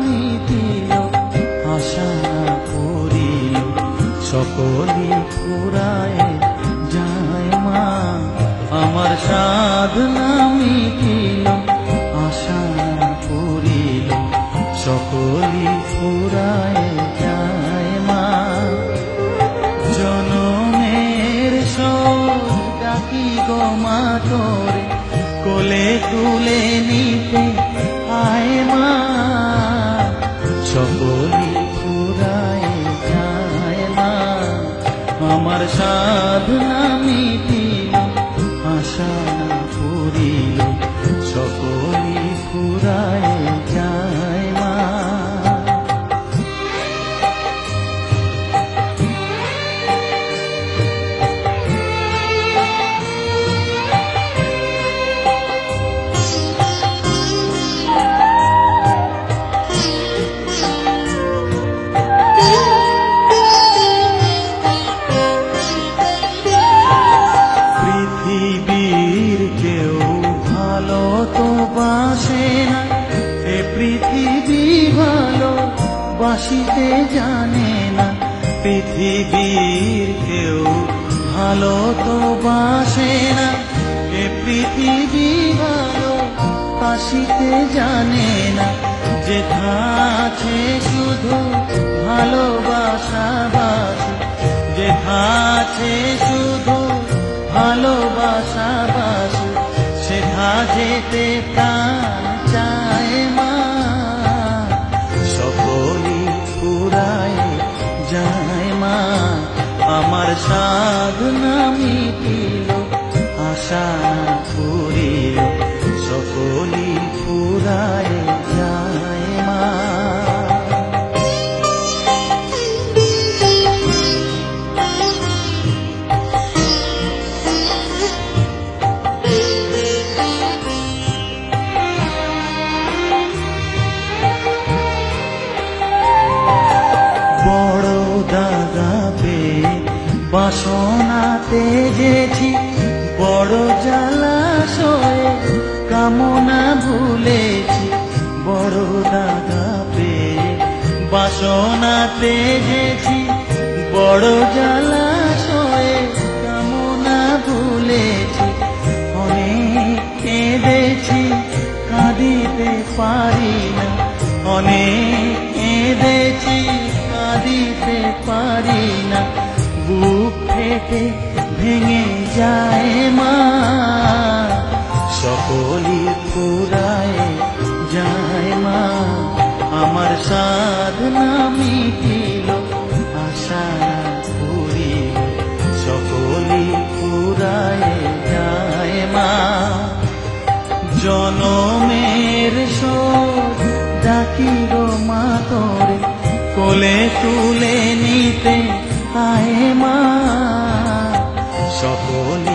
মিটিল, আশা করিল, সকলি ফুরায় যায় মা। আমার সাধনা মিটিল, আশা করিল, সকলি ফুরায় যায় মা। জনমের শোক ডাকি গো মা তোরে, কোলে তুলে নিতে আয় মা। সকলি ফুরায় যায় মা। আমার সাধনা মিটিল, আশা করিল, সকলি ফুরায় যায় মা। পৃথিবীর কেউ ভালো তো বাসে না, এ পৃথিবী ভালো বাসিতে জানে না। পৃথিবীর কেউ ভালো তো বাসে না, এ পৃথিবী ভালো বাসিতে জানে না। যেথা আছে শুধু ভালোবাসা বাসি, যেথা আছে শুধু ভালোবাসা বাসি, সেথা যেতে প্রাণ চায় মা। সকলি ফুরায় যায় মা। আমার সাধনা মিটিল, আশা করিল, সকলি ফুরায় যায় মা। বড় দাগা পেয়ে বাসনা তেজেছি, বড় জলাশয়ে কামনা ভুলেছি। বড় দাগা পেয়ে বাসনা তেজেছি, বড় জলাশয়ে কামনা ভুলেছি। অনেক কেঁদেছি, কাঁদিতে পারি না, অনেক কেঁদেছি, কাঁদিতে পারি না। বুক ফেটে ভেঙে যায় মা। সকলি ফুরায় যায় মা। আমার সাধনা মিটিল, আশা করিল, সকলি ফুরায় যায় মা। জনমের শোক ডাকি গো মা তোরে, কোলে তুলে নিতে আয় মা। সকলি